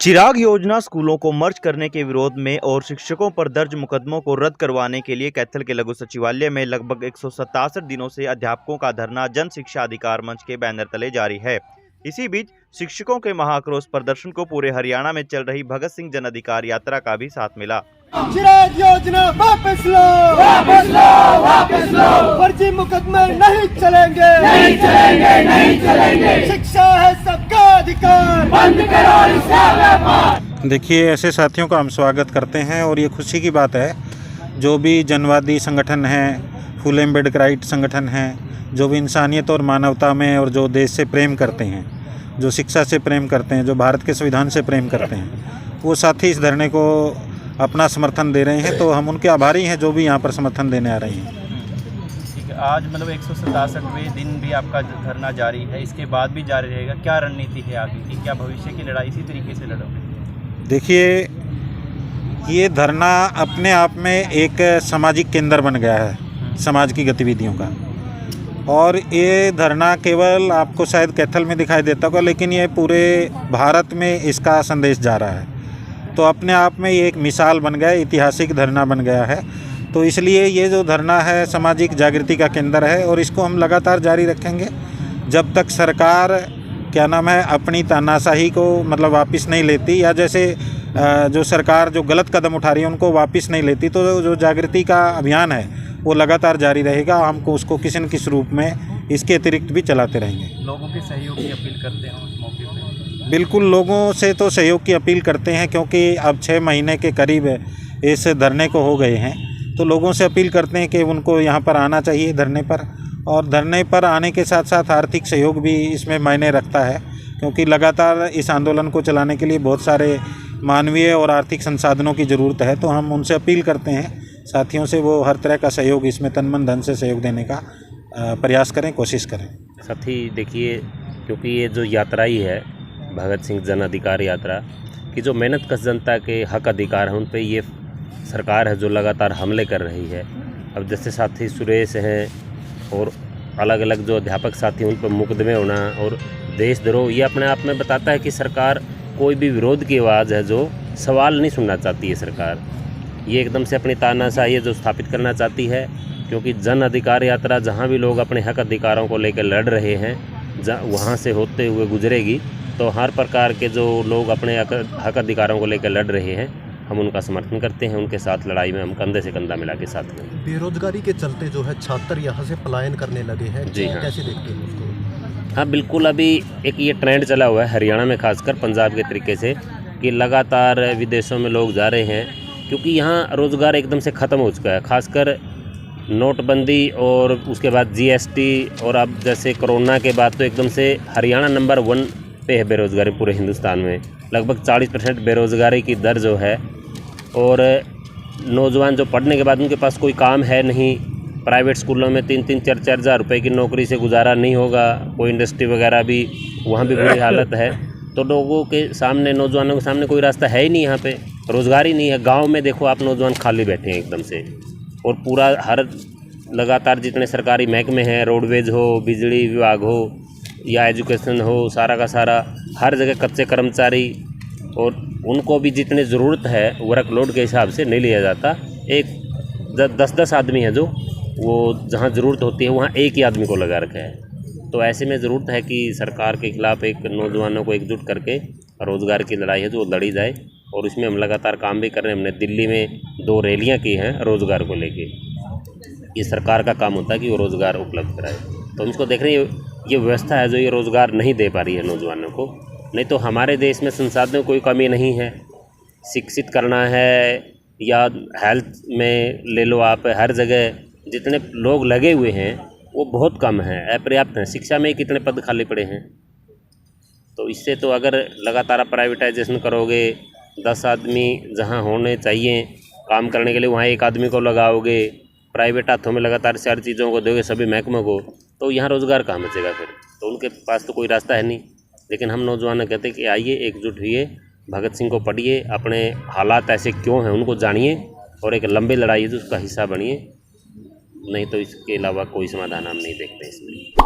चिराग योजना स्कूलों को मर्ज करने के विरोध में और शिक्षकों पर दर्ज मुकदमों को रद्द करवाने के लिए कैथल के लघु सचिवालय में लगभग 167 दिनों से अध्यापकों का धरना जन शिक्षा अधिकार मंच के बैनर तले जारी है। इसी बीच शिक्षकों के महाआक्रोश प्रदर्शन को पूरे हरियाणा में चल रही भगत सिंह जन अधिकार यात्रा का भी साथ मिला। चिराग योजना वापस लो, वापस लो, वापस लो। फर्जी मुकदमे नहीं चलेंगे, नहीं चलेंगे, नहीं चलेंगे। शिक्षा है सबका अधिकार, बंद करो इसका व्यापार। देखिए, ऐसे साथियों का हम स्वागत करते हैं और ये खुशी की बात है जो भी जनवादी संगठन हैं, फुल एम्बेडकराइट संगठन हैं, जो भी इंसानियत और मानवता में और जो देश से प्रेम करते हैं, जो शिक्षा से प्रेम करते हैं, जो भारत के संविधान से प्रेम करते हैं, वो साथी इस धरने को अपना समर्थन दे रहे हैं। तो हम उनके आभारी हैं जो भी यहाँ पर समर्थन देने आ रहे हैं। ठीक है, आज मतलब 167वें दिन भी आपका धरना जारी है, इसके बाद भी जारी रहेगा। क्या रणनीति है आगे की? क्या भविष्य की लड़ाई इसी तरीके से लड़ोगे? देखिए, ये धरना अपने आप में एक सामाजिक केंद्र बन गया है समाज की गतिविधियों का। और ये धरना केवल आपको शायद कैथल में दिखाई देता होगा, लेकिन ये पूरे भारत में इसका संदेश जा रहा है। तो अपने आप में ये एक मिसाल बन गया, ऐतिहासिक धरना बन गया है। तो इसलिए ये जो धरना है सामाजिक जागृति का केंद्र है और इसको हम लगातार जारी रखेंगे जब तक सरकार अपनी तानाशाही को मतलब वापस नहीं लेती, या जैसे जो सरकार जो गलत कदम उठा रही है उनको वापस नहीं लेती। तो जो जागृति का अभियान है वो लगातार जारी रहेगा। हमको उसको किसी न किसी रूप में इसके अतिरिक्त भी चलाते रहेंगे। लोगों के सहयोग की अपील करते हैं उस मौके पर? बिल्कुल, लोगों से तो सहयोग की अपील करते हैं क्योंकि अब 6 महीने के करीब इस धरने को हो गए हैं। तो लोगों से अपील करते हैं कि उनको यहाँ पर आना चाहिए धरने पर, और धरने पर आने के साथ साथ आर्थिक सहयोग भी इसमें मायने रखता है, क्योंकि लगातार इस आंदोलन को चलाने के लिए बहुत सारे मानवीय और आर्थिक संसाधनों की ज़रूरत है। तो हम उनसे अपील करते हैं साथियों से वो हर तरह का सहयोग, इसमें तन मन धन से सहयोग देने का प्रयास करें, कोशिश करें। साथी देखिए, क्योंकि ये जो यात्रा ही है भगत सिंह जन अधिकार यात्रा की, जो मेहनत कश जनता के हक अधिकार हैं उन पे ये सरकार है जो लगातार हमले कर रही है। अब जैसे साथी सुरेश हैं और अलग अलग जो अध्यापक साथी उन पर मुकदमे होना और देशद्रोह, ये अपने आप में बताता है कि सरकार कोई भी विरोध की आवाज़ है जो सवाल नहीं सुनना चाहती है। सरकार ये एकदम से अपनी तानाशाही जो स्थापित करना चाहती है, क्योंकि जन अधिकार यात्रा जहाँ भी लोग अपने हक अधिकारों को लेकर लड़ रहे हैं वहाँ से होते हुए गुजरेगी। तो हर प्रकार के जो लोग अपने हक अधिकारों को लेकर लड़ रहे हैं हम उनका समर्थन करते हैं, उनके साथ लड़ाई में हम कंधे से कंधा मिला के साथ में। बेरोजगारी के चलते जो है छात्र यहाँ से पलायन करने लगे हैं, जी हाँ, कैसे देखते हैं उसको? हाँ बिल्कुल, अभी एक ये ट्रेंड चला हुआ है हरियाणा में, खासकर पंजाब के तरीके से, कि लगातार विदेशों में लोग जा रहे हैं क्योंकि यहाँ रोज़गार एकदम से ख़त्म हो चुका है। खासकर नोटबंदी और उसके बाद GST और अब जैसे कोरोना के बाद तो एकदम से हरियाणा नंबर 1 पे है बेरोज़गारी पूरे हिंदुस्तान में। लगभग 40% बेरोज़गारी की दर जो है, और नौजवान जो पढ़ने के बाद उनके पास कोई काम है नहीं। प्राइवेट स्कूलों में 3-3, 4-4 हज़ार रुपये की नौकरी से गुजारा नहीं होगा। कोई इंडस्ट्री वगैरह भी वहाँ भी बुरी हालत है। तो लोगों के सामने, नौजवानों के सामने कोई रास्ता है ही नहीं, यहाँ पे रोज़गार ही नहीं है। गाँव में देखो आप, नौजवान खाली बैठे हैं एकदम से। और पूरा हर लगातार जितने सरकारी महकमे हैं, रोडवेज हो, बिजली विभाग हो या एजुकेशन हो, सारा का सारा हर जगह कच्चे कर्मचारी, और उनको भी जितनी ज़रूरत है वर्कलोड के हिसाब से नहीं लिया जाता। एक 10-10 आदमी हैं जो वो जहाँ ज़रूरत होती है वहाँ एक ही आदमी को लगा रखा है। तो ऐसे में ज़रूरत है कि सरकार के खिलाफ़ एक नौजवानों को एकजुट करके रोज़गार की लड़ाई है जो लड़ी जाए, और इसमें हम लगातार काम भी कर रहे हैं। हमने दिल्ली में 2 रैलियाँ की हैं रोज़गार को लेके। ये सरकार का काम होता है कि वो रोज़गार उपलब्ध कराए। तो हम इसको देख रहे हैं, ये व्यवस्था है जो ये रोज़गार नहीं दे पा रही है नौजवानों को। नहीं तो हमारे देश में संसाधनों की कोई कमी नहीं है। शिक्षित करना है या हेल्थ में ले लो आप, हर जगह जितने लोग लगे हुए हैं वो बहुत कम हैं, अपर्याप्त हैं। शिक्षा में कितने पद खाली पड़े हैं। तो इससे तो अगर लगातार आप प्राइवेटाइजेशन करोगे, 10 आदमी जहां होने चाहिए काम करने के लिए वहां 1 आदमी को लगाओगे, प्राइवेट हाथों में लगातार 4 चीज़ों को दोगे सभी महकमों को, तो यहाँ रोज़गार कहाँ बचेगा फिर? तो उनके पास तो कोई रास्ता है नहीं। लेकिन हम नौजवान कहते हैं कि आइए, एकजुट हुइए, भगत सिंह को पढ़िए, अपने हालात ऐसे क्यों हैं उनको जानिए, और एक लंबी लड़ाई है जो उसका हिस्सा बनिए। नहीं तो इसके अलावा कोई समाधान हम नहीं देखते इसमें।